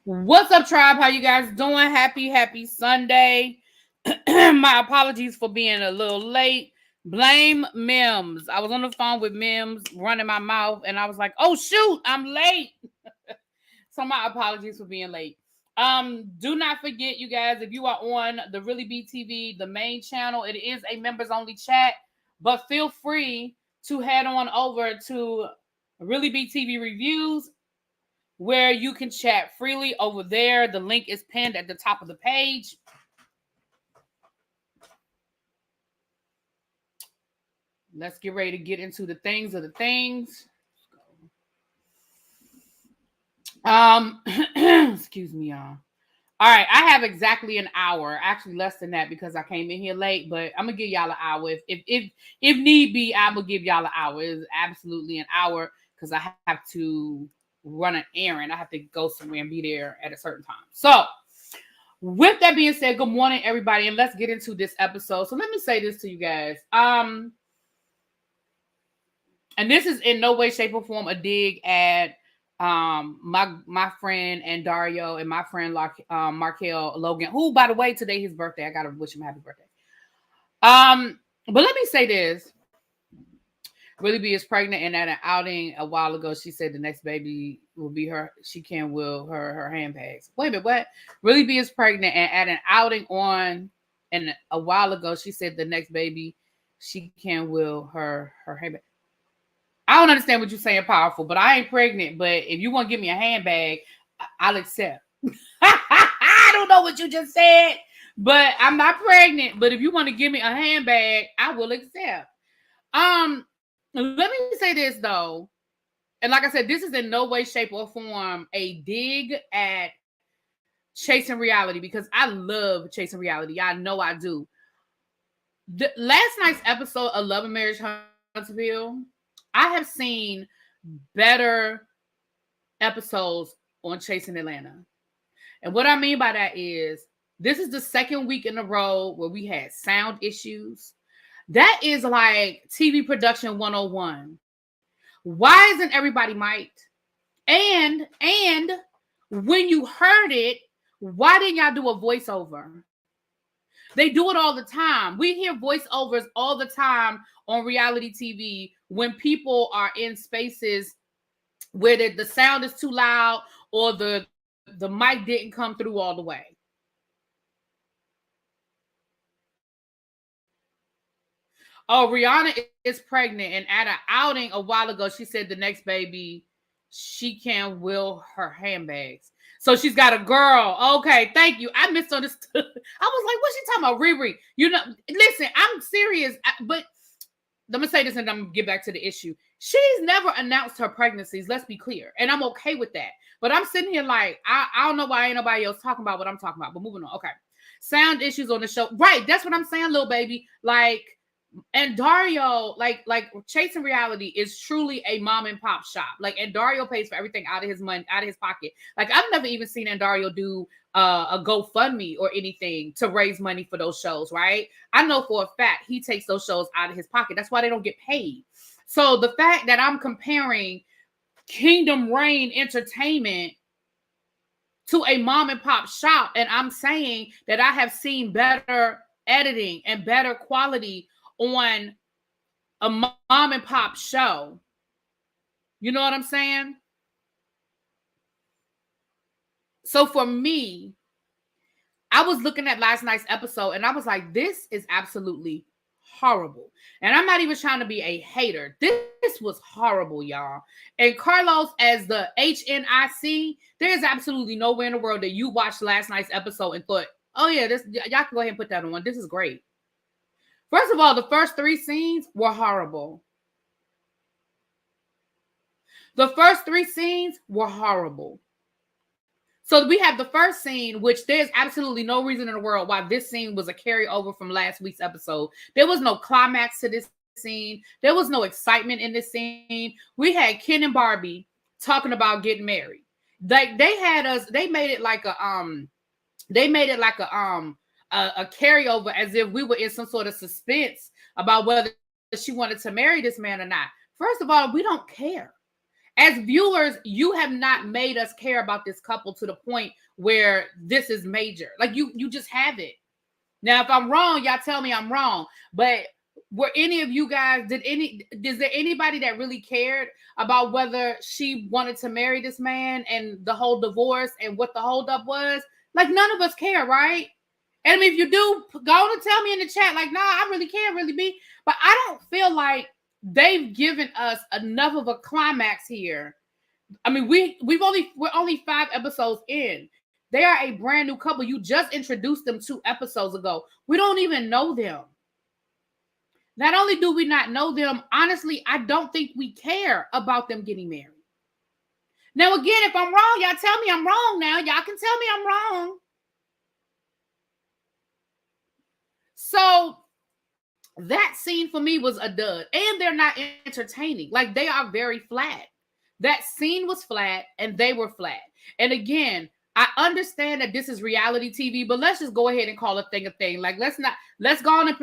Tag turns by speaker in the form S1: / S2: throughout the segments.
S1: What's up, tribe? How you guys doing? Happy Sunday. My apologies for being a little late. Blame Mims. I was on the phone with Mims running my mouth, and I was like, oh shoot, I'm late. So my apologies for being late. Do not forget, you guys, if you are on the ReallyBTV, the main channel, it is a members only chat, but feel free to head on over to ReallyBTV Reviews, where you can chat freely over there. The link is pinned at the top of the page. Let's get ready to get into the things of the things. Excuse me, y'all. All right, I have exactly an hour, actually less than that because I came in here late, but I'm gonna give y'all an hour. If need be, I'm gonna give y'all an hour. It's absolutely an hour because I have to run an errand. I have to go somewhere and be there at a certain time. So, with that being said, good morning, everybody, and let's get into this episode. So let me say this to you guys. And this is in no way, shape, or form a dig at my friend and Dario and my friend Markel Logan, who, by the way, today his birthday. I gotta wish him happy birthday. But let me say this. Really B is pregnant, and at an outing a while ago, she said the next baby will be her. She can will her handbags. Wait a minute, what? Really B is pregnant, and at an outing and a while ago, she said the next baby she can will her handbag. I don't understand what you're saying, powerful, but I ain't pregnant. But if you want to give me a handbag, I'll accept. I don't know what you just said, but I'm not pregnant. But if you want to give me a handbag, I will accept. Let me say this though, and like I said, this is in no way, shape, or form a dig at chasing reality because I love chasing reality. I know I do. The last night's episode of Love and Marriage Huntsville, I have seen better episodes on Chasing Atlanta. And what I mean by that is this is the second week in a row where we had sound issues. That is like TV production 101. Why isn't everybody mic'd? And when you heard it, why didn't y'all do a voiceover? They do it all the time. We hear voiceovers all the time on reality TV when people are in spaces where the sound is too loud or the mic didn't come through all the way. Oh, Rihanna is pregnant, and at an outing a while ago, she said the next baby she can will her handbags. So she's got a girl. Okay, thank you. I misunderstood. I was like, what's she talking about? Riri. You know, listen, I'm serious, but let me say this and I'm gonna get back to the issue. She's never announced her pregnancies, let's be clear. And I'm okay with that. But I'm sitting here like, I don't know why ain't nobody else talking about what I'm talking about. But moving on. Okay. Sound issues on the show. Right. That's what I'm saying, little baby. Like, and Dario, like Chasing Reality is truly a mom and pop shop. Like, and Dario pays for everything out of his money, out of his pocket. Like, I've never even seen Dario do a GoFundMe or anything to raise money for those shows, right? I know for a fact he takes those shows out of his pocket. That's why they don't get paid. So the fact that I'm comparing Kingdom Reign Entertainment to a mom and pop shop, and I'm saying that I have seen better editing and better quality on a mom and pop show. You know what I'm saying? So for me, I was looking at last night's episode and I was like, this is absolutely horrible. And I'm not even trying to be a hater. This was horrible, y'all. And Carlos, as the HNIC, there's absolutely nowhere in the world that you watched last night's episode and thought, oh yeah, this y'all can go ahead and put that on. This is great. First of all, the first 3 scenes were horrible. The first 3 scenes were horrible. So we have the first scene, which there's absolutely no reason in the world why this scene was a carryover from last week's episode. There was no climax to this scene. There was no excitement in this scene. We had Ken and Barbie talking about getting married. Like they made it like a carryover as if we were in some sort of suspense about whether she wanted to marry this man or not. First of all, we don't care. as viewers, you have not made us care about this couple to the point where this is major. Like you just haven't. Now, if I'm wrong, y'all tell me I'm wrong. But were any of you guys, is there anybody that really cared about whether she wanted to marry this man and the whole divorce and what the holdup was? Like, none of us care, right? And I mean, if you do, go on and tell me in the chat, like, nah, I really can't really be. But I don't feel like they've given us enough of a climax here. I mean, we're only 5 episodes in. They are a brand new couple. You just introduced them 2 episodes ago. We don't even know them. Not only do we not know them, honestly, I don't think we care about them getting married. Now, again, if I'm wrong, y'all tell me I'm wrong now. Y'all can tell me I'm wrong. So that scene for me was a dud. And they're not entertaining. Like, they are very flat. That scene was flat and they were flat. And again, I understand that this is reality TV, but let's just go ahead and call a thing a thing. Like, let's go on and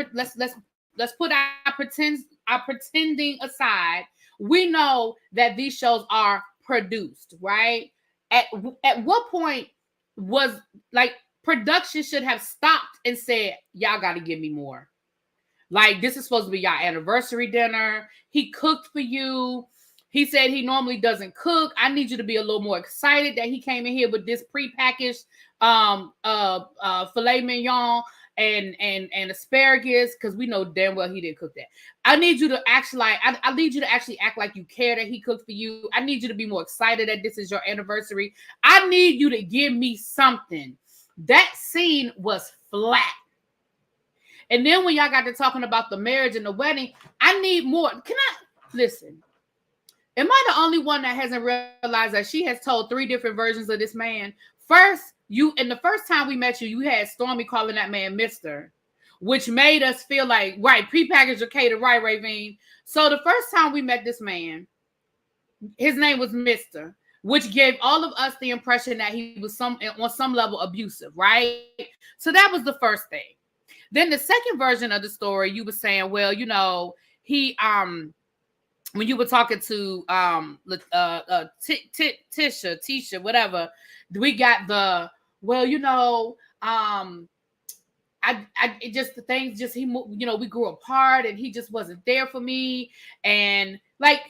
S1: let's put our pretending aside. We know that these shows are produced, right? At what point was, like, production should have stopped and said, y'all got to give me more. Like, this is supposed to be y'all anniversary dinner. He cooked for you. He said he normally doesn't cook. I need you to be a little more excited that he came in here with this prepackaged filet mignon and asparagus, because we know damn well he didn't cook that. I need you to actually I need you to actually act like you care that he cooked for you. I need you to be more excited that this is your anniversary. I need you to give me something. That scene was flat. And then when y'all got to talking about the marriage and the wedding, I need more. Can I listen? Am I the only one that hasn't realized that she has told 3 different versions of this man? First, the first time we met you, you had Stormy calling that man Mr., which made us feel like, right, prepackaged or catered, right, Ravine? So the first time we met this man, his name was Mr., which gave all of us the impression that he was on some level abusive, right? So that was the first thing. Then the second version of the story, you were saying, well, you know, he when you were talking to Tisha, whatever, we got the, well, you know, it just, the things just, he, you know, we grew apart and he just wasn't there for me. And like,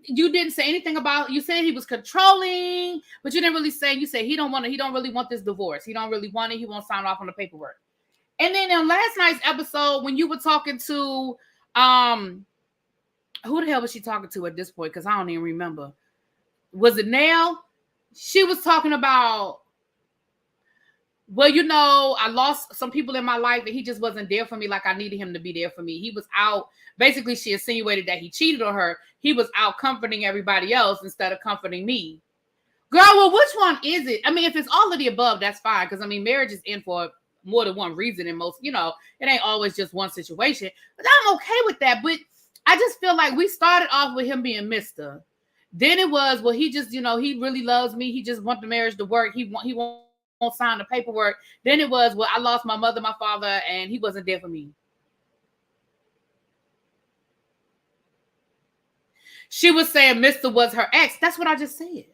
S1: you didn't say anything about, you said he was controlling, but you didn't really say, you said he don't really want this divorce. He don't really want it. He won't sign off on the paperwork. And then in last night's episode, when you were talking to, who the hell was she talking to at this point? Because I don't even remember. Was it Nell? She was talking about, well, you know, I lost some people in my life and he just wasn't there for me like I needed him to be there for me. He was out. Basically, she insinuated that he cheated on her. He was out comforting everybody else instead of comforting me. Girl, well, which one is it? I mean, if it's all of the above, that's fine. Because, I mean, marriage is in for more than one reason. And most, you know, it ain't always just one situation. But I'm okay with that. But I just feel like we started off with him being Mr. Then it was, well, he just, you know, he really loves me. He just wants the marriage to work. He won't sign the paperwork. Then it was, well, I lost my mother, my father, and he wasn't there for me. She was saying Mr. was her ex. That's what I just said.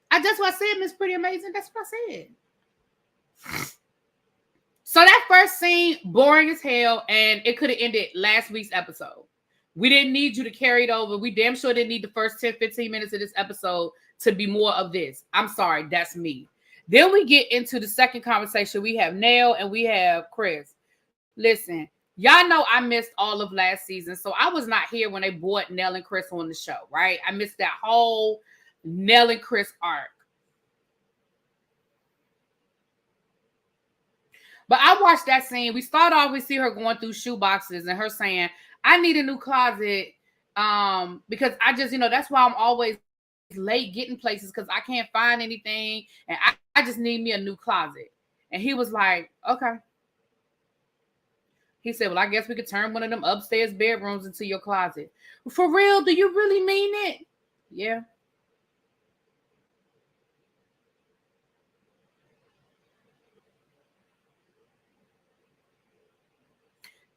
S1: That's what I said, Miss Pretty Amazing. That's what I said. So that first scene, boring as hell, and it could have ended last week's episode. We didn't need you to carry it over. We damn sure didn't need the first 10, 15 minutes of this episode to be more of this. I'm sorry, that's me. Then we get into the second conversation. We have Nell and we have Chris. Listen, y'all know I missed all of last season, so I was not here when they brought Nell and Chris on the show, right? I missed that whole Nell and Chris arc. But I watched that scene. We start off, we see her going through shoe boxes and her saying, I need a new closet because I just, you know, that's why I'm always late getting places because I can't find anything and I just need me a new closet. And he was like, okay. He said, well, I guess we could turn one of them upstairs bedrooms into your closet. For real? Do you really mean it? Yeah.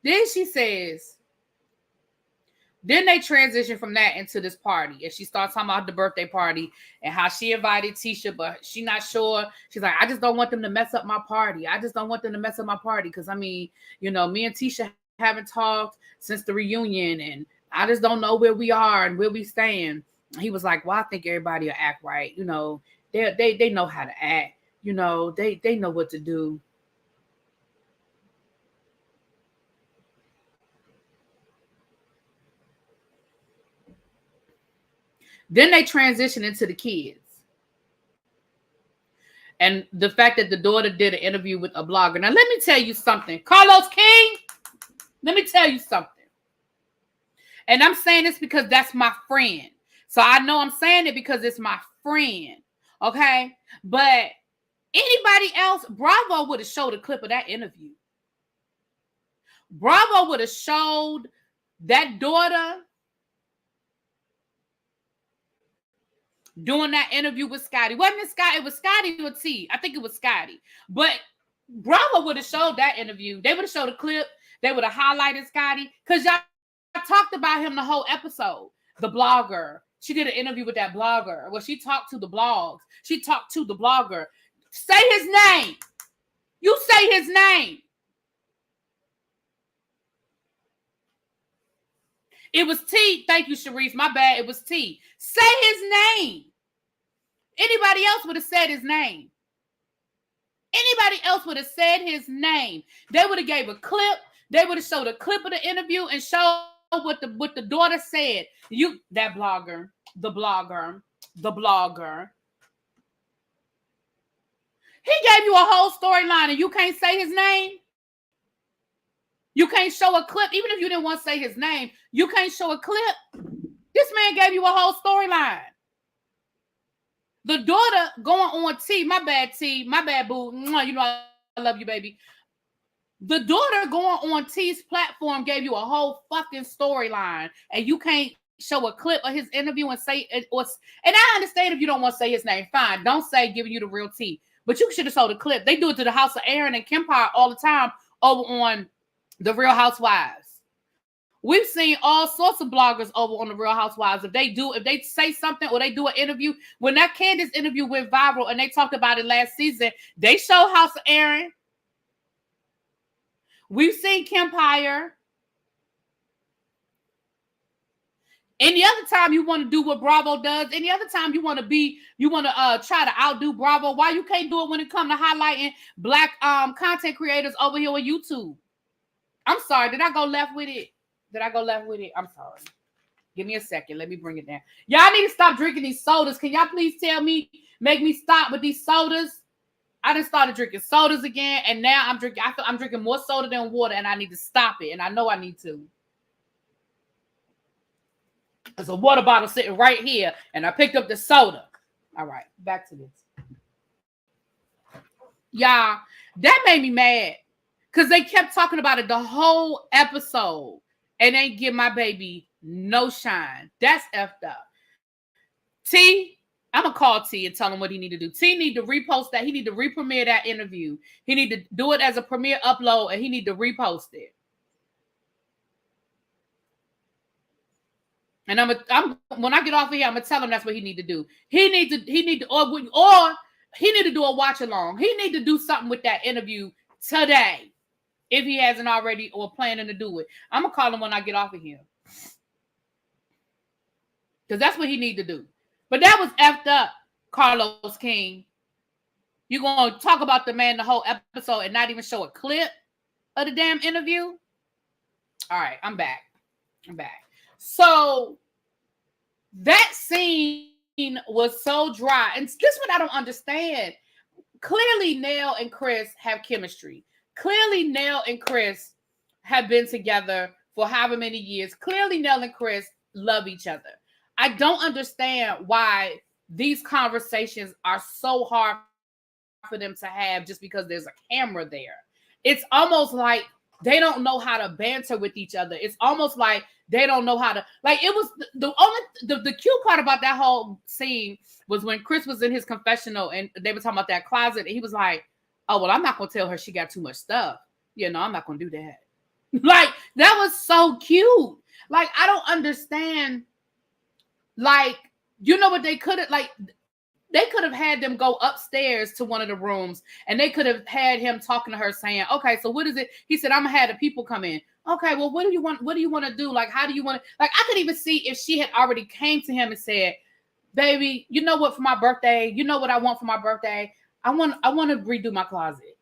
S1: Then she says, Then they transition from that into this party. And she starts talking about the birthday party and how she invited Tisha, but she's not sure. She's like, I just don't want them to mess up my party. I just don't want them to mess up my party. Because, I mean, you know, me and Tisha haven't talked since the reunion. And I just don't know where we are and where we stand. He was like, well, I think everybody will act right. You know, they know how to act. You know, they know what to do. Then they transition into the kids. And the fact that the daughter did an interview with a blogger. Now, let me tell you something. Carlos King, let me tell you something. And I'm saying this because that's my friend. So I know I'm saying it because it's my friend. Okay? But anybody else, Bravo would have showed a clip of that interview. Bravo would have showed that daughter doing that interview with Scotty. Wasn't it Scotty? It was Scotty or T. I think it was Scotty. But Bravo would have showed that interview. They would have showed a clip. They would have highlighted Scotty. Because y'all talked about him the whole episode. The blogger. She did an interview with that blogger. Well, she talked to the blogs. She talked to the blogger. Say his name. You say his name. It was T. Thank you, Sharice. My bad. It was T. Say his name. Anybody else would have said his name. Anybody else would have said his name. They would have gave a clip. They would have showed a clip of the interview and showed what the daughter said. You, that blogger, the blogger. He gave you a whole storyline and you can't say his name. You can't show a clip. Even if you didn't want to say his name, you can't show a clip. This man gave you a whole storyline. The daughter going on T, my bad boo. You know I love you, baby. The daughter going on T's platform gave you a whole fucking storyline, and you can't show a clip of his interview and say it was. And I understand if you don't want to say his name, fine. Don't say giving you the real T. But you should have showed a clip. They do it to the House of Aaron and Kempire all the time over on the Real Housewives. We've seen all sorts of bloggers over on the Real Housewives. If they say something or they do an interview, when that Candace interview went viral and they talked about it last season, they show House of Aaron. We've seen Kempire. Any other time you want to do what Bravo does, any other time you want to try to outdo Bravo, why you can't do it when it comes to highlighting black content creators over here on YouTube? I'm sorry, did I go left with it? I'm sorry. Give me a second. Let me bring it down. Y'all need to stop drinking these sodas. Can y'all please make me stop with these sodas? I done started drinking sodas again, and now I'm drinking more soda than water, and I need to stop it, and I know I need to. There's a water bottle sitting right here, and I picked up the soda. All right, back to this. Y'all, that made me mad because they kept talking about it the whole episode and they give my baby no shine. That's effed up. T, I'm going to call T and tell him what he need to do. T need to repost that. He need to re-premiere that interview. He need to do it as a premiere upload, and he need to repost it. And when I get off of here, I'm gonna tell him that's what he need to do. He need to or he need to do a watch along. He need to do something with that interview today, if he hasn't already or planning to do it. I'm gonna call him when I get off of here, because that's what he need to do. But that was effed up, Carlos King. You gonna talk about the man the whole episode and not even show a clip of the damn interview? All right, I'm back. So that scene was so dry. And this is what I don't understand. Clearly, Nell and Chris have chemistry. Clearly, Nell and Chris have been together for however many years. Clearly, Nell and Chris love each other. I don't understand why these conversations are so hard for them to have just because there's a camera there. It's almost like they don't know how to banter with each other. It's almost like they don't know how to, like, it was the cute part about that whole scene was when Chris was in his confessional and they were talking about that closet and he was like, oh, well, I'm not going to tell her she got too much stuff. I'm not going to do that. Like, that was so cute. Like, I don't understand. Like, you know what they could have, like, they could have had them go upstairs to one of the rooms and they could have had him talking to her saying, okay, so what is it? He said, I'm gonna have the people come in. Okay, well, what do you want? What do you want to do? Like, how do you want to, like, I could even see if she had already came to him and said, baby, you know what, for my birthday, you know what I want for my birthday? I want to redo my closet.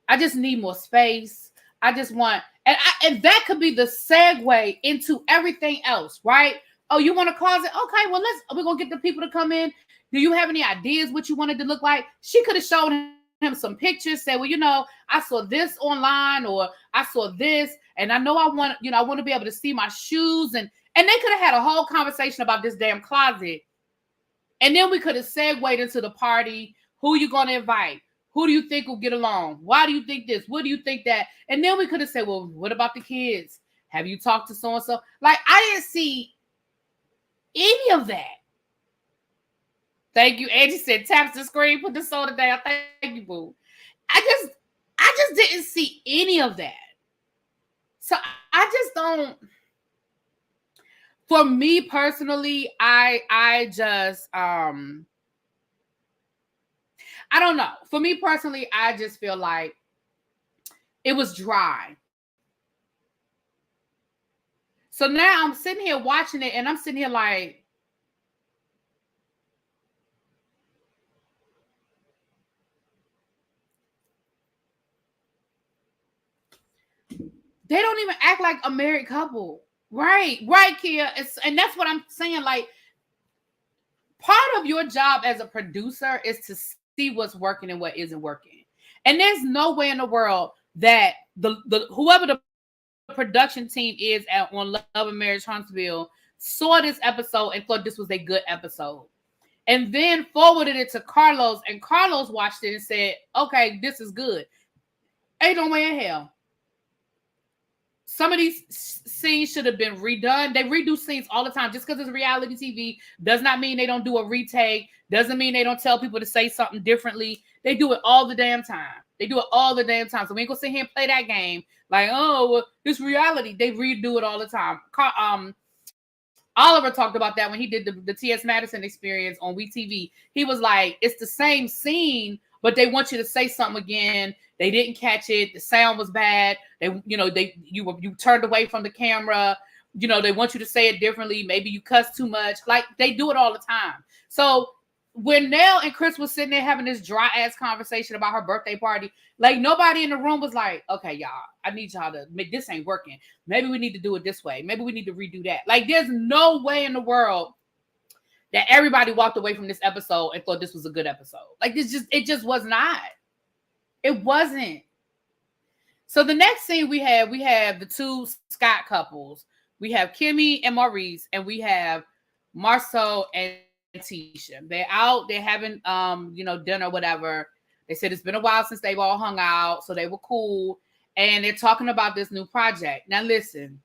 S1: I just need more space. I just want, and that could be the segue into everything else, right? Oh, you want a closet? Okay, well, we're gonna get the people to come in. Do you have any ideas what you wanted to look like? She could have shown him some pictures, said, well, you know, I saw this online, or I saw this, and I know I want to be able to see my shoes, and they could have had a whole conversation about this damn closet. And then we could have segued into the party. Who you gonna invite? Who do you think will get along? Why do you think this? What do you think that? And then we could have said, well, what about the kids? Have you talked to so-and-so? Like, I didn't see any of that. Thank you. Angie said, taps the screen, put the soda down. Thank you, boo. I just didn't see any of that. So I just don't. For me personally, I just I don't know. For me personally, I just feel like it was dry. So now I'm sitting here watching it, and I'm sitting here like, they don't even act like a married couple. Right, Kia. And that's what I'm saying. Like, part of your job as a producer is to see what's working and what isn't working. And there's no way in the world that the whoever the production team is on Love and Marriage Huntsville saw this episode and thought this was a good episode, and then forwarded it to Carlos, and Carlos watched it and said, okay, this is good. Ain't no way in hell. Some of these scenes should have been redone. They redo scenes all the time. Just because it's reality TV does not mean they don't do a retake. Doesn't mean they don't tell people to say something differently. They do it all the damn time. They do it all the damn time. So we ain't gonna sit here and play that game like, oh, well, it's reality. They redo it all the time. Oliver talked about that when he did the T.S. Madison experience on WeTV. He was like, it's the same scene, but they want you to say something again. They didn't catch it. The sound was bad. You turned away from the camera. You know, they want you to say it differently. Maybe you cuss too much. Like, they do it all the time. So when Nell and Chris was sitting there having this dry ass conversation about her birthday party, like, nobody in the room was like, okay, y'all, I need y'all to make this ain't working. Maybe we need to do it this way. Maybe we need to redo that. Like, there's no way in the world that everybody walked away from this episode and thought this was a good episode. Like, it just was not. It wasn't. So the next scene we have the two Scott couples. We have Kimmy and Maurice, and we have Marceau and Tisha. They're out, they're having dinner, whatever. They said it's been a while since they've all hung out, so they were cool. And they're talking about this new project. Now listen,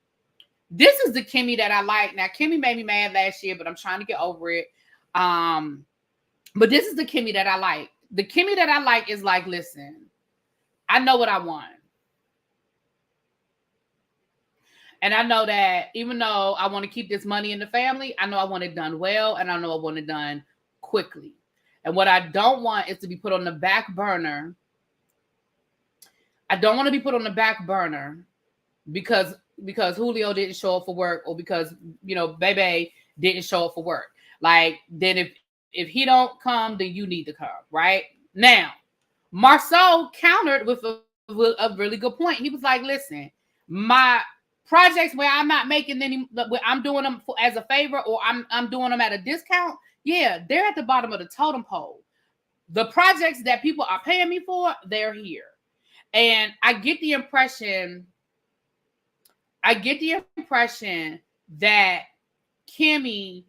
S1: this is the Kimmy that I like. Now, Kimmy made me mad last year, but I'm trying to get over it. But this is the Kimmy that I like. The Kimmy that I like is like, listen, I know what I want. And I know that even though I want to keep this money in the family, I know I want it done well, and I know I want it done quickly. And what I don't want is to be put on the back burner. I don't want to be put on the back burner because Julio didn't show up for work, or because, Bebe didn't show up for work. Like, then if he don't come, then you need to come, right? Now, Marceau countered with a really good point. He was like, listen, my projects where I'm not making any, where I'm doing them as a favor, or I'm doing them at a discount, yeah, they're at the bottom of the totem pole. The projects that people are paying me for, they're here. And I get the impression that Kimmy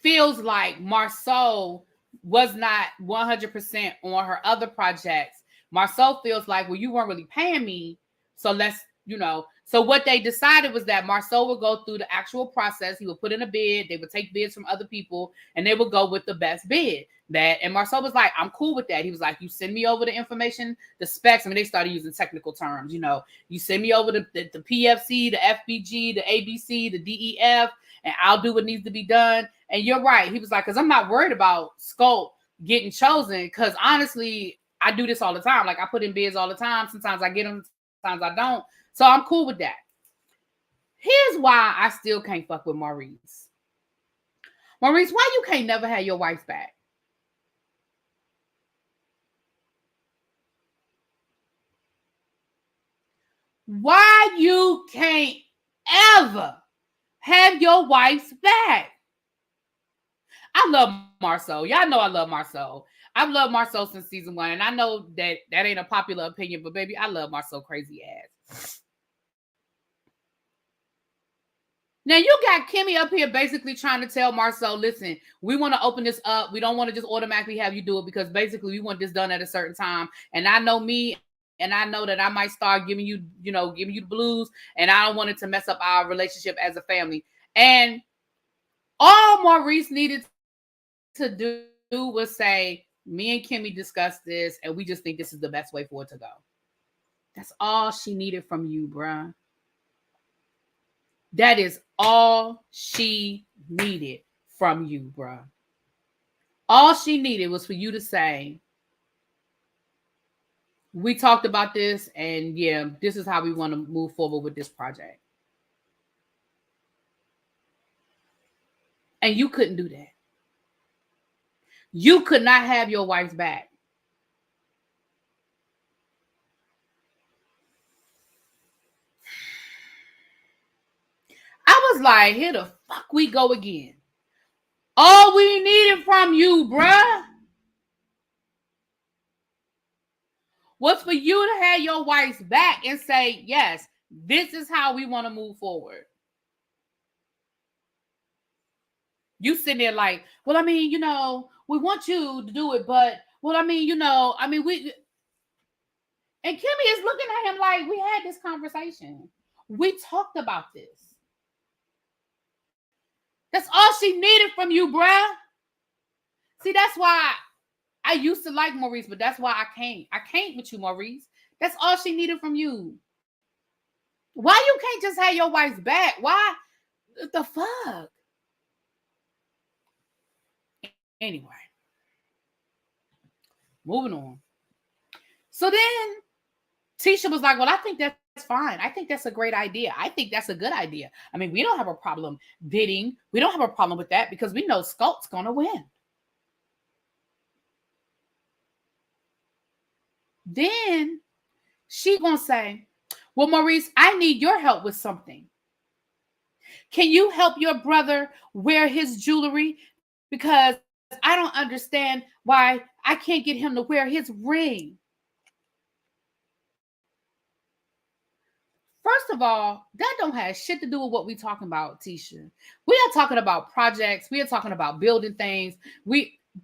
S1: feels like Marceau was not 100% on her other projects. Marceau feels like, well, you weren't really paying me, so let's you know. So what they decided was that Marceau would go through the actual process. He would put in a bid. They would take bids from other people, and they would go with the best bid. And Marceau was like, I'm cool with that. He was like, you send me over the information, the specs. I mean, they started using technical terms, you know. You send me over the PFC, the FBG, the ABC, the DEF, and I'll do what needs to be done. And you're right. He was like, because I'm not worried about scope getting chosen, because honestly, I do this all the time. Like, I put in bids all the time. Sometimes I get them, sometimes I don't. So I'm cool with that. Here's why I still can't fuck with Maurice. Maurice, why you can't never have your wife's back? Why you can't ever have your wife's back? I love Marceau. Y'all know I love Marceau. I've loved Marceau since season 1, and I know that ain't a popular opinion, but baby, I love Marceau crazy ass. Now you got Kimmy up here basically trying to tell Marceau, listen, we want to open this up. We don't want to just automatically have you do it, because basically we want this done at a certain time. And I know me, and I know that I might start giving you the blues, and I don't want it to mess up our relationship as a family. And all Maurice needed to do was say, me and Kimmy discussed this, and we just think this is the best way for it to go. That's all she needed from you, bruh. That is all she needed from you, bruh. All she needed was for you to say, we talked about this, and yeah, this is how we want to move forward with this project. And you couldn't do that. You could not have your wife's back. I was like, here the fuck we go again. All we needed from you, bruh, was for you to have your wife's back and say, yes, this is how we want to move forward. You sitting there like, well, I mean, we want you to do it, but, well, I mean, we... And Kimmy is looking at him like, we had this conversation. We talked about this. That's all she needed from you, bruh. See, that's why I used to like Maurice, but that's why I can't. I can't with you, Maurice. That's all she needed from you. Why you can't just have your wife's back? Why? What the fuck? Anyway. Moving on. So then Tisha was like, well, I think that's fine. I think that's a great idea. I think that's a good idea. I mean, we don't have a problem bidding. We don't have a problem with that, because we know Scott's going to win. Then she gonna say, well, Maurice, I need your help with something. Can you help your brother wear his jewelry? Because I don't understand why I can't get him to wear his ring. First of all, that don't have shit to do with what we talking about, Tisha. We are talking about projects. We are talking about building things.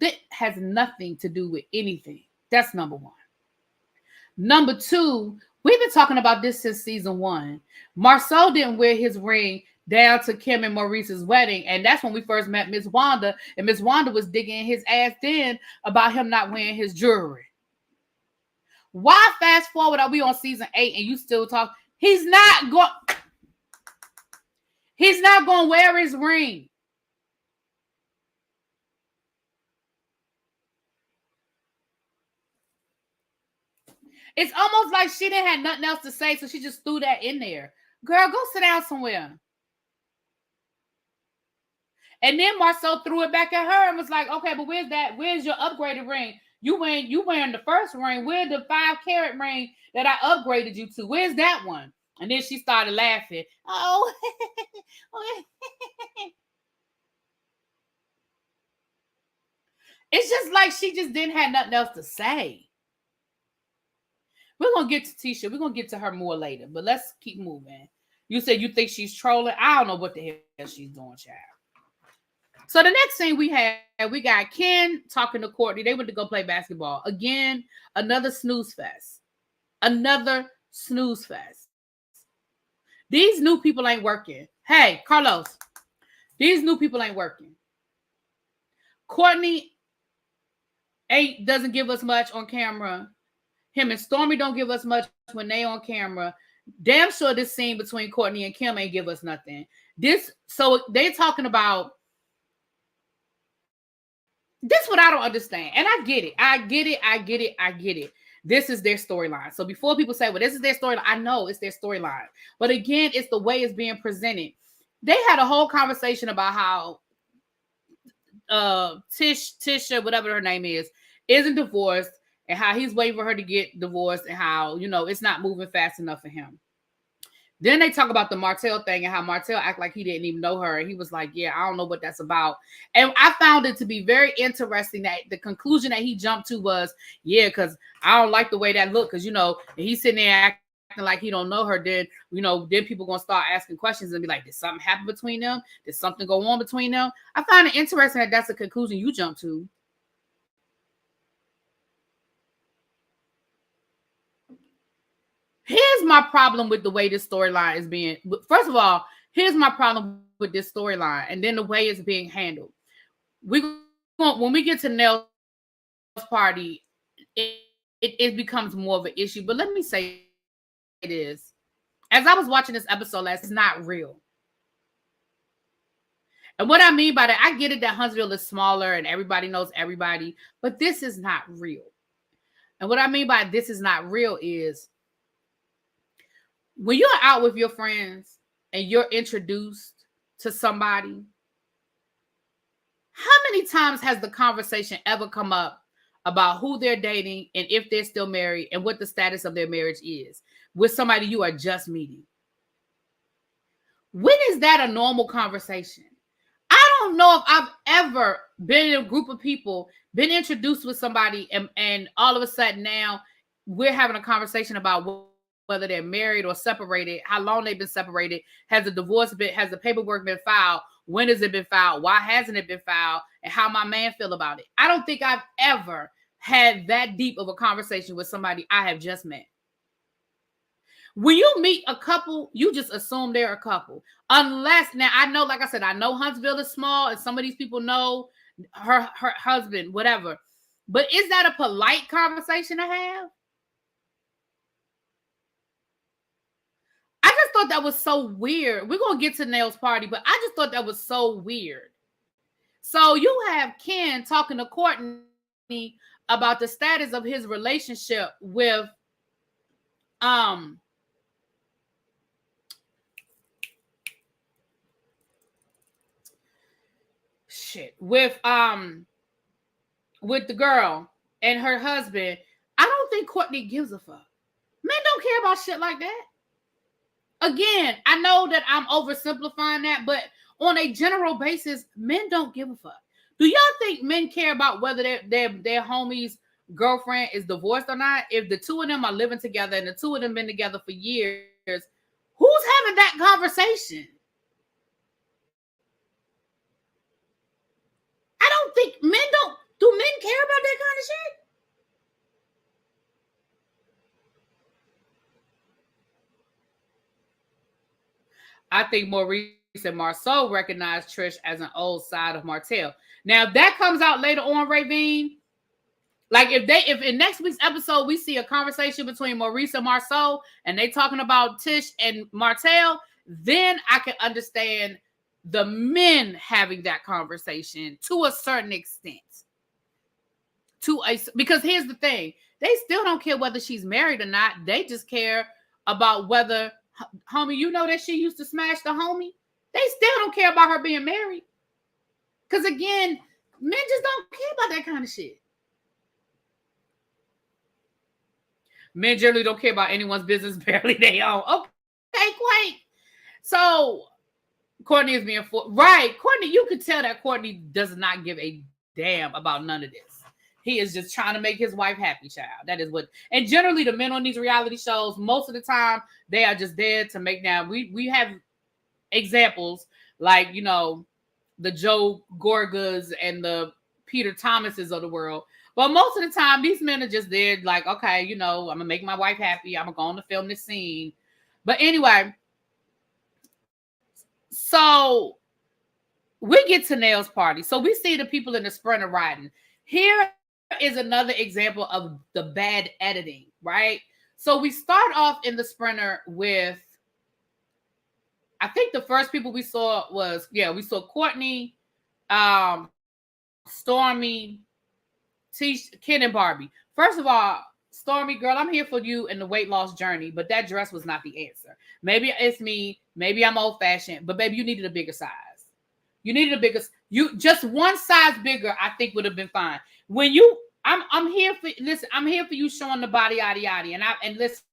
S1: That has nothing to do with anything. That's number one. Number two, we've been talking about this since season 1. Marceau didn't wear his ring down to Kim and Maurice's wedding, and that's when we first met Miss Wanda, and Miss Wanda was digging his ass then about him not wearing his jewelry. Why fast forward are we on season 8 and you still talk? He's not going to wear his ring. It's almost like she didn't have nothing else to say, so she just threw that in there. Girl, go sit down somewhere. And then Marceau threw it back at her and was like, okay, but where's your upgraded ring? You wearing the first ring. Where's the 5-carat ring that I upgraded you to? Where's that one? And then she started laughing. Oh. It's just like she just didn't have nothing else to say. We're going to get to Tisha. We're going to get to her more later, but let's keep moving. You said you think she's trolling. I don't know what the hell she's doing, child. So the next thing we got Ken talking to Courtney. They went to go play basketball. Again, another snooze fest. These new people ain't working. Hey, Carlos, these new people ain't working. Courtney doesn't give us much on camera. Him and Stormy don't give us much when they on camera. Damn sure this scene between Courtney and Kim ain't give us nothing. So they talking about this what I don't understand. And I get it. This is their storyline. So before people say, well, this is their storyline, I know it's their storyline. But again, it's the way it's being presented. They had a whole conversation about how Tisha, whatever her name is, isn't divorced, and how he's waiting for her to get divorced, and how, it's not moving fast enough for him. Then they talk about the Martell thing and how Martell act like he didn't even know her. And he was like, yeah, I don't know what that's about. And I found it to be very interesting that the conclusion that he jumped to was, yeah, because I don't like the way that looked. Because, he's sitting there acting like he don't know her. Then, then people going to start asking questions and be like, did something happen between them? Did something go on between them? I find it interesting that that's the conclusion you jump to. Here's my problem with the way this storyline is being. First of all, here's my problem with this storyline, and then the way it's being handled. When we get to Nell's party, it becomes more of an issue. But let me say this: as I was watching this episode last, it's not real. And what I mean by that, I get it that Huntsville is smaller and everybody knows everybody, but this is not real. And what I mean by this is not real is, when you're out with your friends and you're introduced to somebody, how many times has the conversation ever come up about who they're dating and if they're still married and what the status of their marriage is with somebody you are just meeting? When is that a normal conversation? I don't know if I've ever been in a group of people, been introduced with somebody, and all of a sudden now we're having a conversation about whether they're married or separated, how long they've been separated, has the paperwork been filed, when has it been filed, why hasn't it been filed, and how my man feel about it. I don't think I've ever had that deep of a conversation with somebody I have just met. When you meet a couple, you just assume they're a couple. Unless, now I know, like I said, I know Huntsville is small and some of these people know her husband, whatever. But is that a polite conversation to have? I just thought that was so weird. We're going to get to Nell's party, but I just thought that was so weird. So you have Ken talking to Courtney about the status of his relationship with with the girl and her husband. I don't think Courtney gives a fuck. Men don't care about shit like that. Again, I know that I'm oversimplifying that, but on a general basis, men don't give a fuck. Do y'all think men care about whether their homie's girlfriend is divorced or not? If the two of them are living together and the two of them been together for years, who's having that conversation? I don't think do men care about that kind of shit? I think Maurice and Marceau recognize Trish as an old side of Martell. Now, if that comes out later on, Ravine, like if in next week's episode we see a conversation between Maurice and Marceau and they talking about Tish and Martell, then I can understand the men having that conversation to a certain extent. Because here's the thing, they still don't care whether she's married or not. They just care about whether, homie, you know that she used to smash the homie. They still don't care about her being married. Because again, men just don't care about that kind of shit. Men generally don't care about anyone's business, barely they own. Okay, great. So Courtney is being right. Courtney, you could tell that Courtney does not give a damn about none of this. He is just trying to make his wife happy, child. That is what. And generally, the men on these reality shows, most of the time, they are just there to make. Now we have examples like, the Joe Gorgas and the Peter Thomases of the world. But most of the time, these men are just there like, okay, I'm gonna make my wife happy. I'm gonna go on to film this scene. But anyway, So we get to Nell's party. So we see the people in the Sprinter riding. Here is another example of the bad editing, right? So we start off in the Sprinter with, I think the first people we saw was, we saw Courtney, Stormy, Ken and Barbie. First of all, Stormy, girl, I'm here for you in the weight loss journey, but that dress was not the answer. Maybe it's me, maybe I'm old fashioned, but baby, you needed a bigger size. You needed a bigger, you just one size bigger, I think would have been fine. When you, I'm here for, listen, I'm here for you showing the body, yada yada, and listen,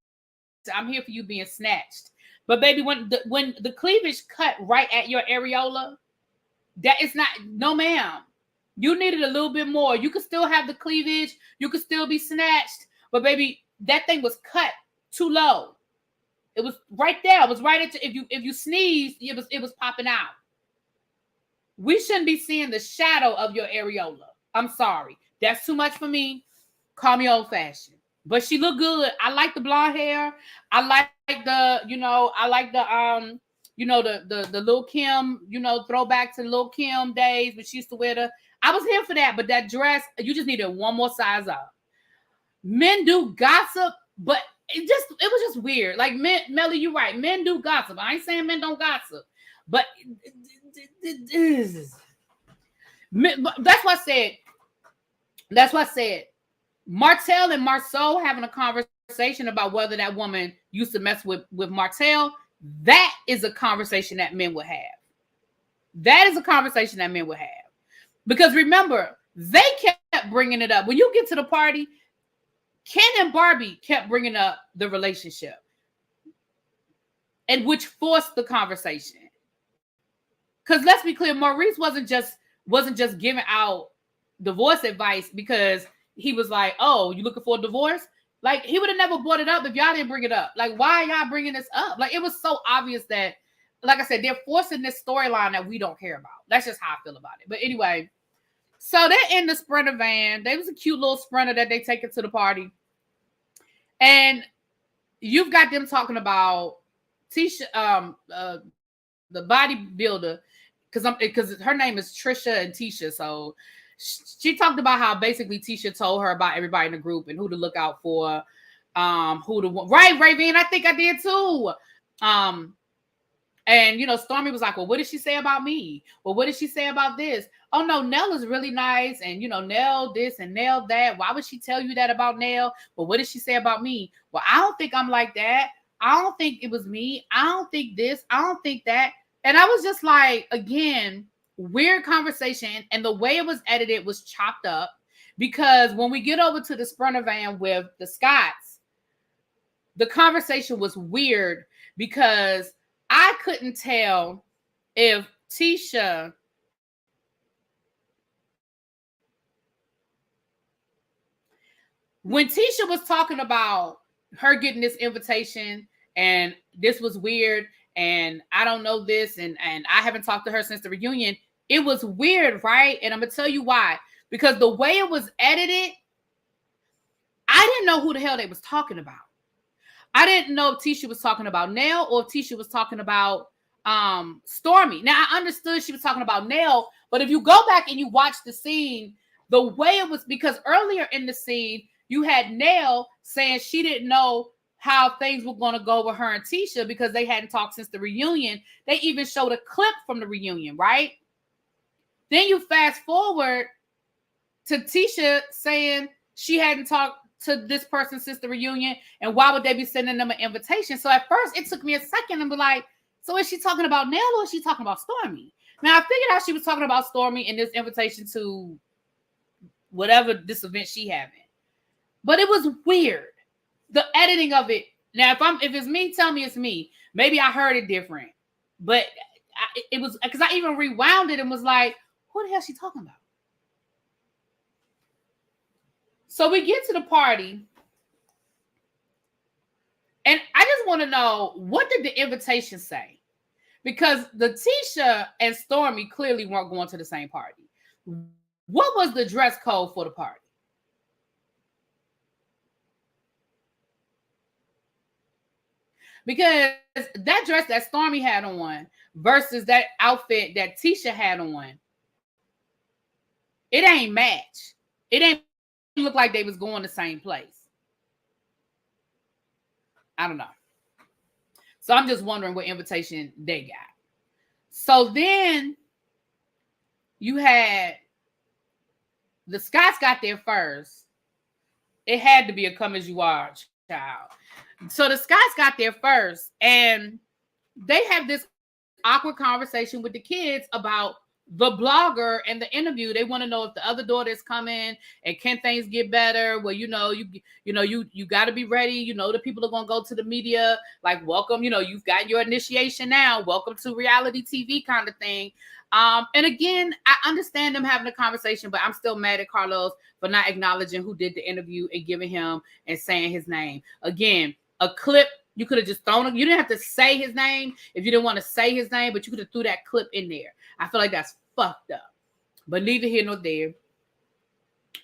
S1: I'm here for you being snatched. But baby, when the cleavage cut right at your areola, that is not, no ma'am. You needed a little bit more. You could still have the cleavage. You could still be snatched. But baby, that thing was cut too low. It was right there. It was right at if you sneezed, it was popping out. We shouldn't be seeing the shadow of your areola. I'm sorry. That's too much for me. Call me old fashioned. But she looked good. I like the blonde hair. I like the Lil Kim, throwback to Lil Kim days when she used to wear the. I was here for that, but that dress, you just needed one more size up. Men do gossip, but it was just weird. Like Melly, you're right. Men do gossip. I ain't saying men don't gossip, but that's what I said. That's what I said. Martell and Marceau having a conversation about whether that woman used to mess with Martell. That is a conversation that men would have. That is a conversation that men would have. Because remember, they kept bringing it up. When you get to the party, Ken and Barbie kept bringing up the relationship, and which forced the conversation. Because let's be clear, Maurice wasn't just giving out divorce advice because he was like, "Oh, you looking for a divorce?" Like, he would have never brought it up if y'all didn't bring it up. Like, why are y'all bringing this up? Like, it was so obvious that, like I said, they're forcing this storyline that we don't care about. That's just how I feel about it. But anyway, so they're in the Sprinter van. There was a cute little Sprinter that they take it to the party. And you've got them talking about Tisha, the bodybuilder, because her name is Trisha and Tisha. So she talked about how basically Tisha told her about everybody in the group and who to look out for, right, Raven, I think I did too. And Stormy was like, well, what did she say about me? Well, what did she say about this? Oh no, Nell is really nice, and Nell this and Nell that. Why would she tell you that about Nell? Well, what did she say about me? Well, I don't think I'm like that. I don't think it was me. I don't think this. I don't think that. And I was just like, again, weird conversation, and the way it was edited was chopped up, because when we get over to the Sprinter van with the Scotts, the conversation was weird because I couldn't tell if Tisha when Tisha was talking about her getting this invitation and this was weird and I don't know this and I haven't talked to her since the reunion. It was weird, right? And I'm going to tell you why. Because the way it was edited, I didn't know who the hell they was talking about. I didn't know if Tisha was talking about Nell or if Tisha was talking about Stormy. Now, I understood she was talking about Nell, but if you go back and you watch the scene, the way it was, because earlier in the scene, you had Nell saying she didn't know how things were going to go with her and Tisha because they hadn't talked since the reunion. They even showed a clip from the reunion, right? Then you fast forward to Tisha saying she hadn't talked to this person since the reunion, and why would they be sending them an invitation? So at first, it took me a second and be like, so is she talking about Nell or is she talking about Stormy? Now, I figured out she was talking about Stormy in this invitation to whatever this event she having. But it was weird. The editing of it. Now, if it's me, tell me it's me. Maybe I heard it different. But it was, because I even rewound it and was like, who the hell is she talking about? So we get to the party. And I just want to know, what did the invitation say? Because the Tisha and Stormy clearly weren't going to the same party. What was the dress code for the party? Because that dress that Stormy had on versus that outfit that Tisha had on, it ain't match. It ain't look like they was going the same place. I don't know. So I'm just wondering what invitation they got. So then you had the Scotts got there first. It had to be a come as you are child. So the Scotts got there first, and they have this awkward conversation with the kids about the blogger and the interview. They want to know if the other daughter is coming and can things get better. Well, you got to be ready. You know, the people are going to go to the media like, welcome, you've got your initiation now. Welcome to reality TV kind of thing. And again, I understand them having a conversation, but I'm still mad at Carlos for not acknowledging who did the interview and giving him and saying his name. Again, a clip, you could have just thrown it. You didn't have to say his name if you didn't want to say his name, but you could have threw that clip in there. I feel like that's fucked up. But neither here nor there.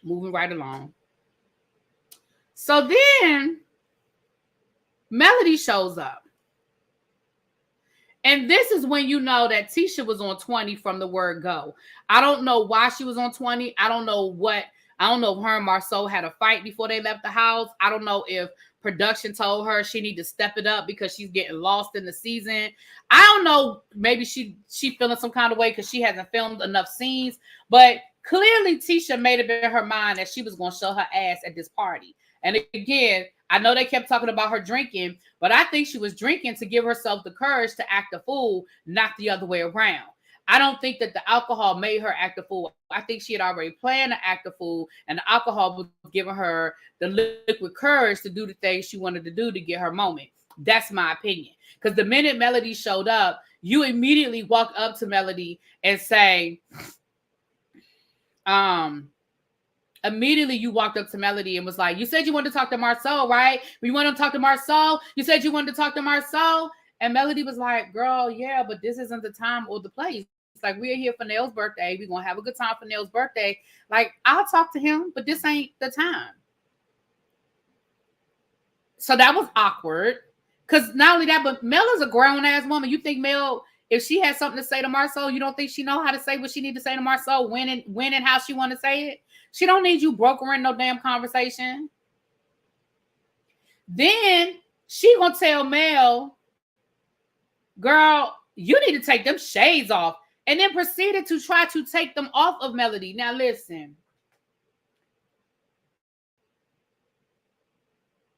S1: Moving right along. So then Melody shows up. And this is when you know that Tisha was on 20 from the word go. I don't know why she was on 20. I don't know if her and Marceau had a fight before they left the house. I don't know if production told her she need to step it up because she's getting lost in the season. I don't know. Maybe she feeling some kind of way because she hasn't filmed enough scenes. But clearly Tisha made up in her mind that she was going to show her ass at this party. And again, I know they kept talking about her drinking, but I think she was drinking to give herself the courage to act a fool, not the other way around. I don't think that the alcohol made her act a fool. I think she had already planned to act a fool, and the alcohol was giving her the liquid courage to do the things she wanted to do to get her moment. That's my opinion. Because the minute Melody showed up, you immediately walk up to Melody and say, immediately you walked up to Melody and was like, you said you wanted to talk to Marceau, right? You want to talk to Marceau? You said you wanted to talk to Marceau? And Melody was like, girl, yeah, but this isn't the time or the place. It's like, we're here for Nell's birthday. We're going to have a good time for Nell's birthday. Like, I'll talk to him, but this ain't the time. So that was awkward. Because not only that, but Mel is a grown-ass woman. You think Mel, if she has something to say to Marceau, you don't think she know how to say what she need to say to Marceau, when and how she want to say it? She don't need you brokering no damn conversation. Then she gonna tell Mel, girl, you need to take them shades off. And then proceeded to try to take them off of Melody. Now listen.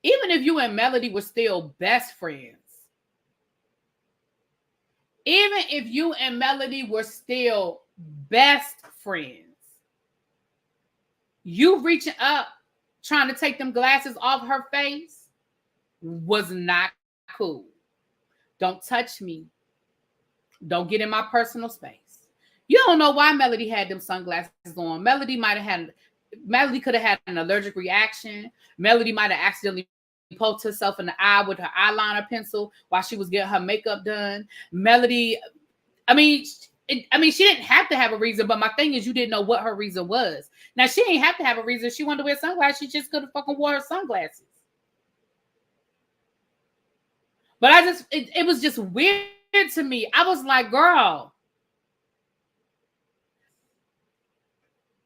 S1: Even if you and Melody were still best friends. Even if you and Melody were still best friends. You reaching up, trying to take them glasses off her face was not cool. Don't touch me. Don't get in my personal space. You don't know why Melody had them sunglasses on. Melody could have had an allergic reaction. Melody might have accidentally poked herself in the eye with her eyeliner pencil while she was getting her makeup done. Melody, she didn't have to have a reason, but my thing is you didn't know what her reason was. Now, she didn't have to have a reason. She wanted to wear sunglasses. She just could have fucking wore her sunglasses. But it was just weird to me. I was like, girl.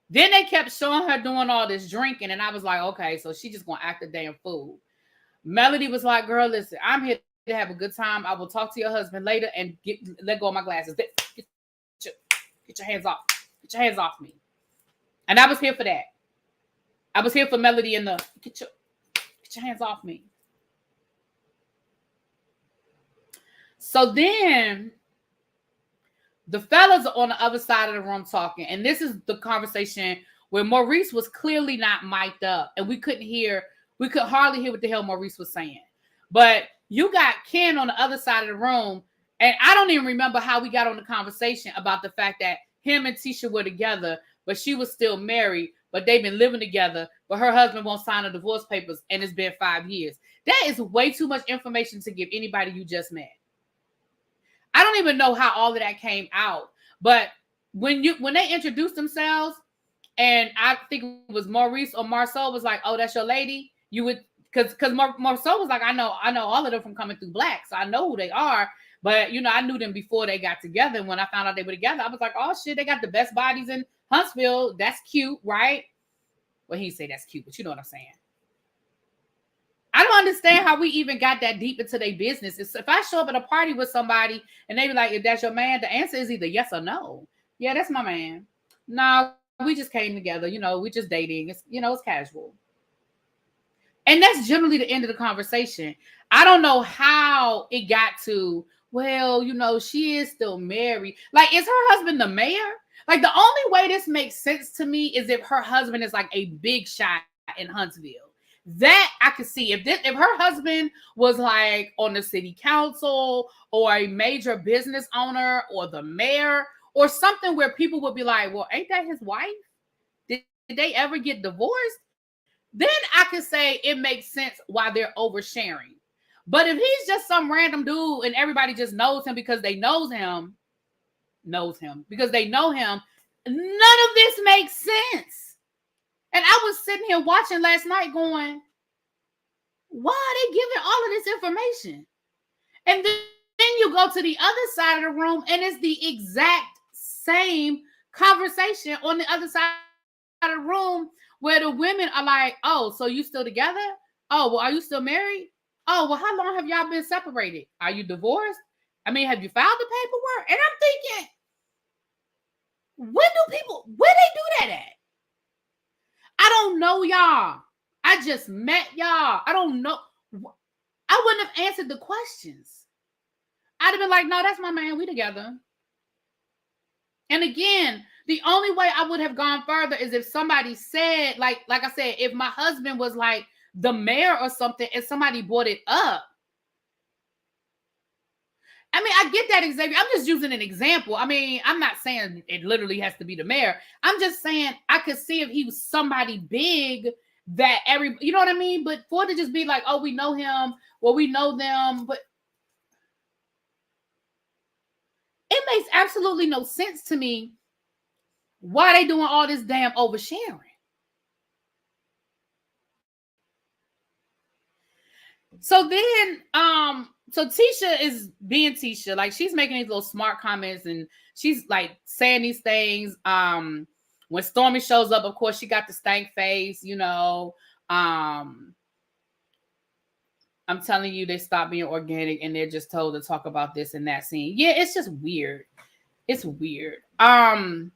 S1: Then they kept showing her doing all this drinking, and I was like, okay, so she just gonna act a damn fool. Melody was like, girl, listen, I'm here to have a good time. I will talk to your husband later and let go of my glasses. Get your hands off. Get your hands off me. And I was here for that. I was here for Melody and get your hands off me. So then the fellas are on the other side of the room talking. And this is the conversation where Maurice was clearly not mic'd up. And we could hardly hear what the hell Maurice was saying. But you got Ken on the other side of the room. And I don't even remember how we got on the conversation about the fact that him and Tisha were together, but she was still married, but they've been living together, but her husband won't sign the divorce papers, and it's been 5 years. That is way too much information to give anybody you just met. I don't even know how all of that came out, but when they introduced themselves, and I think it was Maurice or Marceau was like, "Oh, that's your lady," Because Marceau was like, I know all of them from Coming Through Black, so I know who they are. But you know, I knew them before they got together. And when I found out they were together, I was like, oh shit, they got the best bodies in Huntsville. That's cute, right? Well, he say that's cute, but you know what I'm saying. I don't understand how we even got that deep into their business. If I show up at a party with somebody and they be like, if that's your man, the answer is either yes or no. Yeah, that's my man. No, we just came together. You know, we just dating. It's, you know, it's casual. And that's generally the end of the conversation. I don't know how it got to, well, you know, she is still married. Like, is her husband the mayor? Like, the only way this makes sense to me is if her husband is like a big shot in Huntsville. That I could see. If her husband was like on the city council or a major business owner or the mayor or something where people would be like, well, ain't that his wife? Did they ever get divorced? Then I could say it makes sense why they're oversharing. But if he's just some random dude and everybody just knows him because they know him, none of this makes sense. And I was sitting here watching last night going, why are they giving all of this information? And then you go to the other side of the room and it's the exact same conversation on the other side of the room where the women are like, oh, so you still together? Oh, well, are you still married? Oh, well, how long have y'all been separated? Are you divorced? I mean, have you filed the paperwork? And I'm thinking, where they do that at? I don't know, y'all. I just met y'all. I don't know. I wouldn't have answered the questions. I'd have been like, no, that's my man. We together. And again, the only way I would have gone further is if somebody said, like I said, if my husband was like the mayor or something and somebody brought it up. I mean, I get that, Xavier. I'm just using an example. I mean, I'm not saying it literally has to be the mayor. I'm just saying I could see if he was somebody big that you know what I mean? But for it to just be like, oh, we know him, well, we know them, but it makes absolutely no sense to me why they doing all this damn oversharing. So then, so Tisha is being Tisha, like she's making these little smart comments and she's like saying these things. When Stormy shows up, of course, she got the stank face, you know. I'm telling you, they stopped being organic and they're just told to talk about this and that scene. Yeah, it's just weird. It's weird. And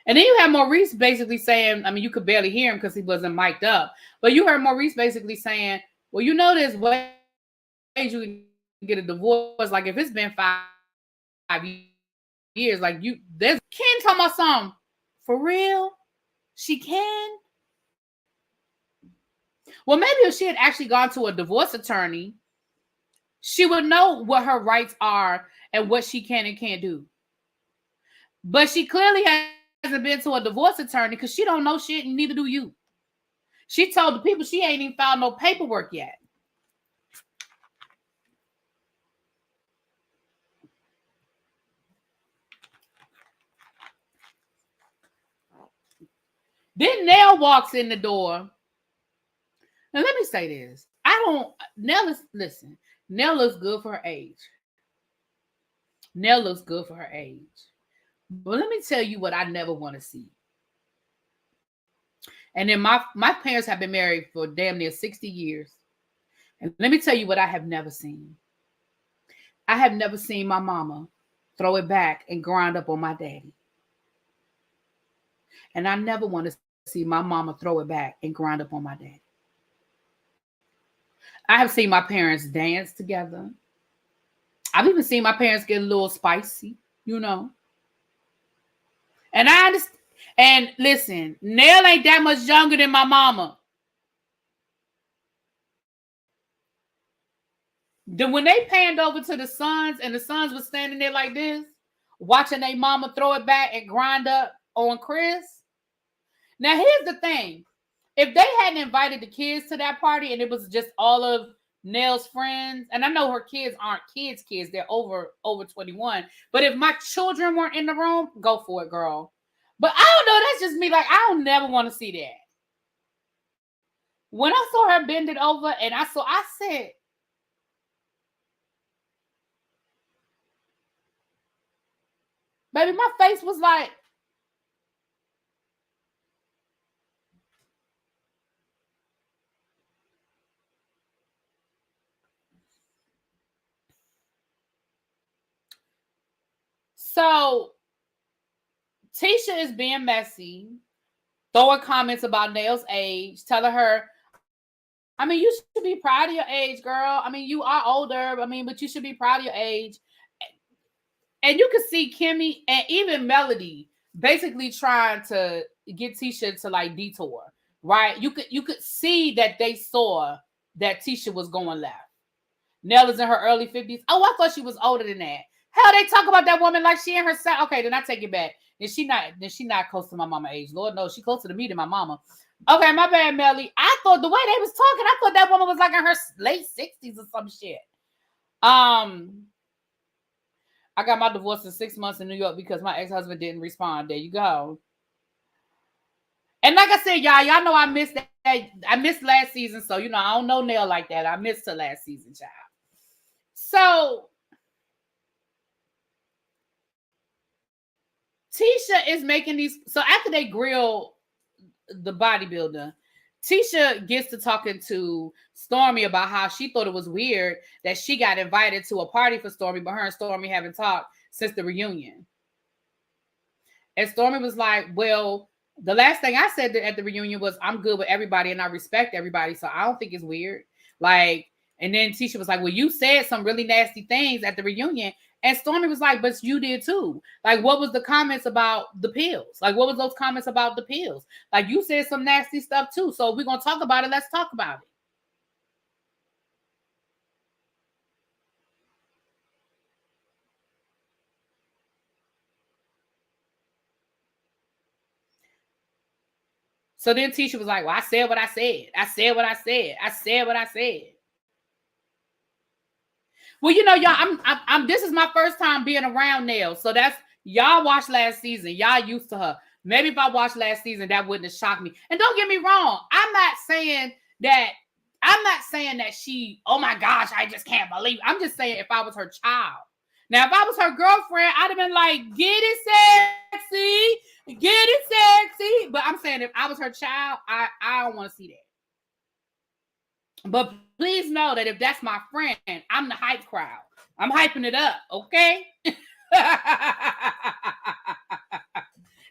S1: then you have Maurice basically saying, I mean, you could barely hear him because he wasn't mic'd up, but you heard Maurice basically saying, well, you know, there's ways you can get a divorce. Like if it's been 5 years, like there's Ken talking about something. For real? She can? Well, maybe if she had actually gone to a divorce attorney, she would know what her rights are and what she can and can't do. But she clearly hasn't been to a divorce attorney because she don't know shit and neither do you. She told the people she ain't even filed no paperwork yet. Then Nell walks in the door. Now, let me say this. Nell looks good for her age. Nell looks good for her age. But let me tell you what I never want to see. And then my parents have been married for damn near 60 years. And let me tell you what I have never seen. I have never seen my mama throw it back and grind up on my daddy. And I never want to see my mama throw it back and grind up on my daddy. I have seen my parents dance together. I've even seen my parents get a little spicy, you know. And I understand. And listen, Nell ain't that much younger than my mama. Then when they panned over to the sons and the sons were standing there like this, watching their mama throw it back and grind up on Chris. Now, here's the thing. If they hadn't invited the kids to that party and it was just all of Nell's friends, and I know her kids aren't kids, they're over 21. But if my children weren't in the room, go for it, girl. But I don't know. That's just me. Like, I don't never want to see that. When I saw her bend it over, and I said, baby, my face was like, so Tisha is being messy, throwing comments about Nail's age, telling her, I mean, you should be proud of your age, girl. I mean, you are older. I mean, but you should be proud of your age. And you could see Kimmy and even Melody basically trying to get Tisha to like detour, right? You could see that they saw that Tisha was going left. Nell is in her early 50s. Oh, I thought she was older than that. Hell, they talk about that woman like she and her son. Okay, then I take it back. Then she not close to my mama age. Lord knows she closer to me than my mama. Okay, my bad, Melly. I thought the way they was talking, I thought that woman was like in her late 60s or some shit. I got my divorce in 6 months in New York because my ex-husband didn't respond. There you go. And like I said, y'all know I missed that. I missed last season, so I don't know Nell like that. I missed her last season, child. So Tisha is making these. So after they grill the bodybuilder, Tisha gets to talking to Stormy about how she thought it was weird that she got invited to a party for Stormy, but her and Stormy haven't talked since the reunion. And Stormy was like, well, the last thing I said at the reunion was, I'm good with everybody and I respect everybody, so I don't think it's weird. Like, and then Tisha was like, well, you said some really nasty things at the reunion. And Stormy was like, but you did too. Like, what was the comments about the pills? Like, what was those comments about the pills? Like, you said some nasty stuff too. So if we're going to talk about it, let's talk about it. So then Tisha was like, well, I said what I said. I said what I said. I said what I said. Well, y'all, I'm this is my first time being around Nell. So that's, y'all watched last season. Y'all used to her. Maybe if I watched last season, that wouldn't have shocked me. And don't get me wrong, I'm not saying that she, oh my gosh, I just can't believe it. I'm just saying if I was her child. Now, if I was her girlfriend, I'd have been like, get it sexy, get it sexy. But I'm saying if I was her child, I don't want to see that. But please know that if that's my friend, I'm the hype crowd. I'm hyping it up, okay?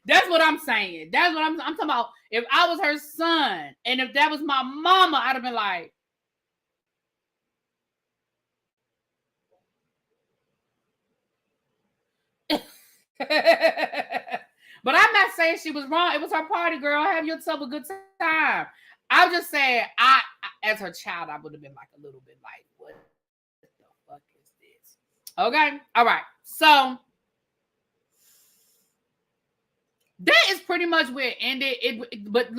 S1: That's what I'm saying. That's what I'm talking about. If I was her son, and if that was my mama, I'd have been like, but I'm not saying she was wrong. It was her party, girl. Have yourself a good time. I'm just saying, I as her child, I would have been like a little bit like, what the fuck is this? Okay, all right. So that is pretty much where it ended. But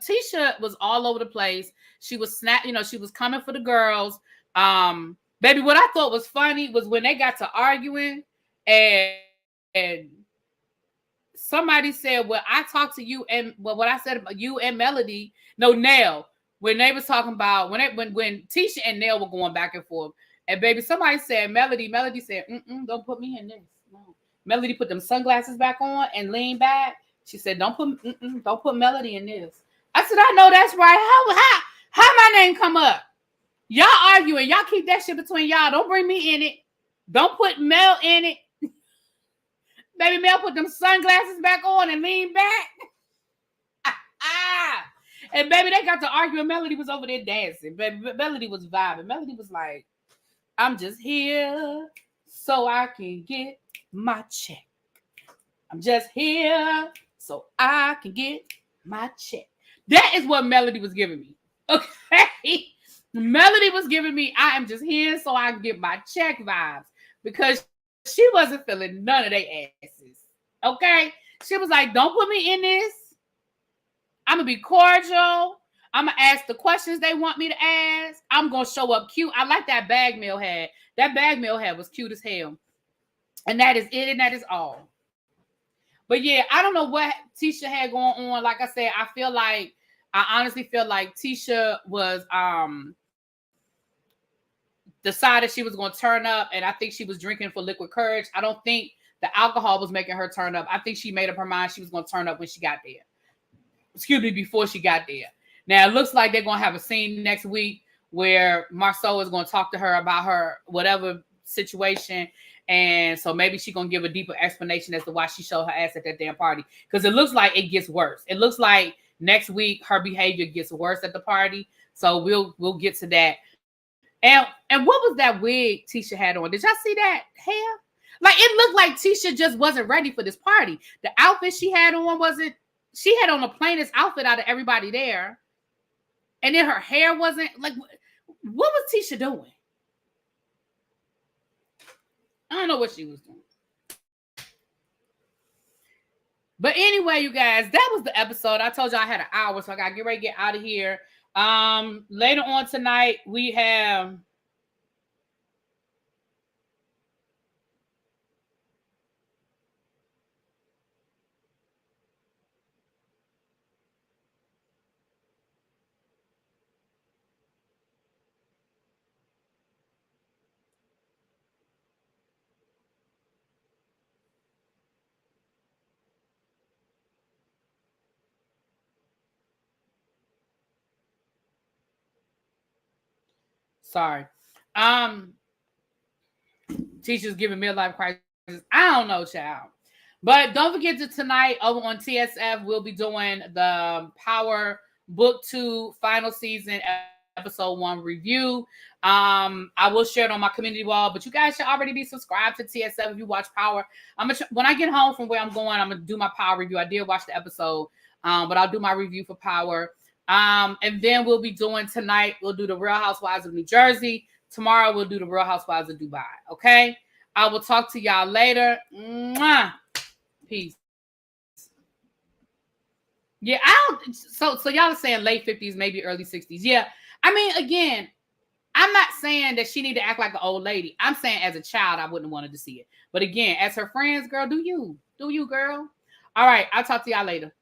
S1: Tisha was all over the place. She was she was coming for the girls. Baby, what I thought was funny was when they got to arguing, and somebody said, well, I talked to you, and what I said about you and Melody, no, Nell, when they was talking about when Tisha and Nell were going back and forth, and baby, somebody said Melody said, don't put me in this. No. Melody put them sunglasses back on and leaned back. She said, don't put Melody in this. I said, I know that's right. How my name come up? Y'all arguing. Y'all keep that shit between y'all. Don't bring me in it. Don't put Mel in it. Baby Mel put them sunglasses back on and lean back. And baby, they got to argue and Melody was over there dancing. Baby, Melody was vibing. Melody was like, I'm just here so I can get my check. I'm just here so I can get my check. That is what Melody was giving me. Okay? Melody was giving me, I am just here so I can get my check vibes. Because she wasn't feeling none of their asses. Okay? She was like, don't put me in this. I'm going to be cordial. I'm going to ask the questions they want me to ask. I'm going to show up cute. I like that bag Mel had. That bag Mel had was cute as hell. And that is it, and that is all. But yeah, I don't know what Tisha had going on. Like I said, I feel like I honestly feel like Tisha was decided she was going to turn up, and I think she was drinking for liquid courage. I don't think the alcohol was making her turn up. I think she made up her mind she was going to turn up when she got there. Excuse me, before she got there. Now, it looks like they're going to have a scene next week where Marceau is going to talk to her about her whatever situation. And so maybe she's going to give a deeper explanation as to why she showed her ass at that damn party. Because it looks like it gets worse. It looks like next week her behavior gets worse at the party. So we'll get to that. And what was that wig Tisha had on? Did y'all see that hair? Like, it looked like Tisha just wasn't ready for this party. The outfit she had on wasn't. She had on the plainest outfit out of everybody there. And then her hair wasn't like, what was Tisha doing? I don't know what she was doing. But anyway, you guys, that was the episode. I told you I had an hour, so I got to get ready to get out of here. Later on tonight, we have... Sorry. Teachers giving midlife crisis. I don't know, child. But don't forget to tonight over on TSF, we'll be doing the Power Book 2 final season episode 1 review. I will share it on my community wall, but you guys should already be subscribed to TSF if you watch Power. When I get home from where I'm going, I'm gonna do my Power review. I did watch the episode, but I'll do my review for Power. And then we'll be doing tonight, we'll do the Real Housewives of New Jersey. Tomorrow we'll do the Real Housewives of Dubai. Okay. I will talk to y'all later. Mwah. Peace. Yeah, so y'all are saying late 50s, maybe early 60s. Yeah. I mean, again, I'm not saying that she need to act like an old lady. I'm saying as a child, I wouldn't have wanted to see it. But again, as her friends, girl, do you, girl? All right. I'll talk to y'all later.